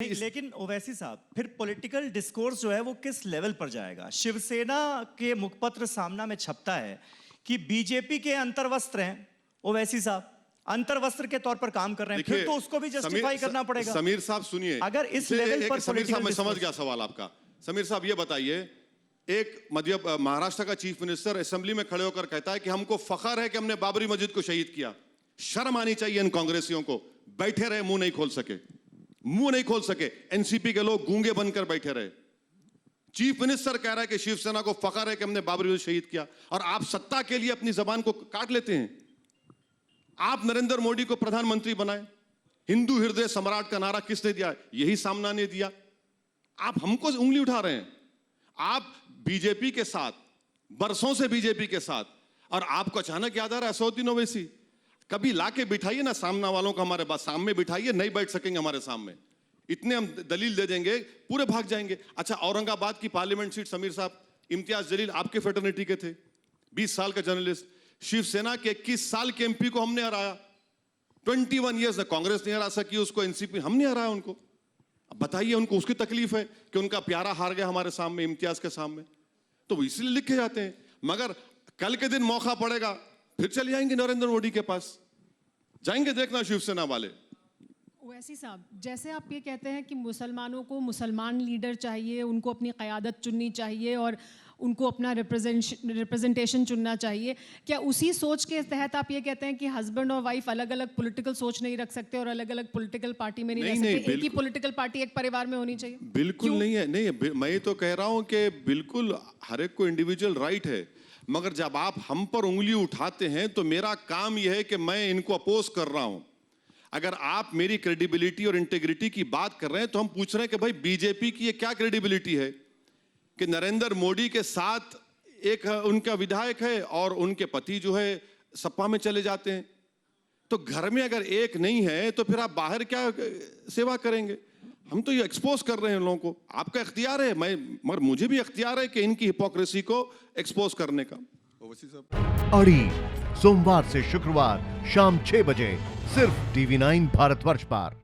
लेकिन ओवैसी साहब फिर पॉलिटिकल डिस्कोर्स जो है वो किस लेवल पर जाएगा? शिवसेना के मुखपत्र सामना में छपता है कि बीजेपी के अंतर्वस्त्र हैं ओवैसी साहब, अंतर्वस्त्र के तौर पर काम कर रहे हैं, फिर तो उसको भी जस्टिफाई करना पड़ेगा। समीर साहब सुनिए, अगर इस लेवल पर समीर साहब मैं समझ गया सवाल आपका। समीर साहब ये बताइए, एक महाराष्ट्र का चीफ मिनिस्टर असेंबली में खड़े होकर कहता है कि हमको फख्र है कि हमने बाबरी मस्जिद को शहीद किया। शर्म आनी चाहिए इन कांग्रेसियों को, बैठे रहे मुंह नहीं खोल सके, मुंह नहीं खोल सके। एनसीपी के लोग गूंगे बनकर बैठे रहे। चीफ मिनिस्टर कह रहा है कि शिवसेना को फख्र है कि हमने बाबरी मस्जिद शहीद किया, और आप सत्ता के लिए अपनी जबान को काट लेते हैं। आप नरेंद्र मोदी को प्रधानमंत्री बनाए, हिंदू हृदय सम्राट का नारा किसने दिया? यही सामना ने दिया। आप हमको उंगली उठा रहे हैं। आप बीजेपी के साथ, बरसों से बीजेपी के साथ, और आपको अचानक याद आ रहा है असदुद्दीन ओवैसी। कभी लाके बिठाइए ना सामना वालों को, हमारे पास सामने बिठाइए, नहीं बैठ सकेंगे हमारे सामने। इतने हम दलील दे देंगे, पूरे भाग जाएंगे। अच्छा, औरंगाबाद की पार्लियामेंट सीट, समीर साहब, इम्तियाज जलील आपके फेटर्निटी के थे, 20 साल का जर्नलिस्ट। शिवसेना के 21 साल के एमपी को हमने हराया। 21 ईयर्स कांग्रेस नहीं हरा सकी उसको, एनसीपी हमने हराया उनको। अब बताइए, उनको उसकी तकलीफ है कि उनका प्यारा हार गया हमारे सामने, इम्तियाज के सामने, तो इसलिए लिखे जाते हैं। मगर कल के दिन मौका पड़ेगा, फिर चले जाएंगे नरेंद्र मोदी के पास, जाएंगे, देखना शिवसेना वाले। ओवैसी साहब, जैसे आप ये कहते हैं कि मुसलमानों को मुसलमान लीडर चाहिए, उनको अपनी क़यादत चुननी चाहिए और उनको अपना रिप्रेजेंटेशन चुनना चाहिए, क्या उसी सोच के तहत आप ये कहते हैं कि हस्बैंड और वाइफ अलग अलग पॉलिटिकल सोच नहीं रख सकते और अलग अलग पॉलिटिकल पार्टी में नहीं रह सकते? एक ही पॉलिटिकल पार्टी एक परिवार में होनी चाहिए? बिल्कुल नहीं है, नहीं है। मैं तो कह रहा हूं कि बिल्कुल हर एक को इंडिविजुअल राइट है, मगर जब आप हम पर उंगली उठाते हैं तो मेरा काम यह है कि मैं इनको अपोज कर रहा हूं। अगर आप मेरी क्रेडिबिलिटी और इंटेग्रिटी की बात कर रहे हैं तो हम पूछ रहे हैं कि भाई बीजेपी की ये क्या क्रेडिबिलिटी है कि नरेंद्र मोदी के साथ एक उनका विधायक है और उनके पति जो है सपा में चले जाते हैं। तो घर में अगर एक नहीं है तो फिर आप बाहर क्या सेवा करेंगे? हम तो ये एक्सपोज कर रहे हैं लोगों को। आपका इख्तियार है, मगर मुझे भी इख्तियार है कि इनकी हिपोक्रेसी को एक्सपोज करने का। अड़ी सोमवार से शुक्रवार शाम 6 बजे सिर्फ TV9 भारतवर्ष पर।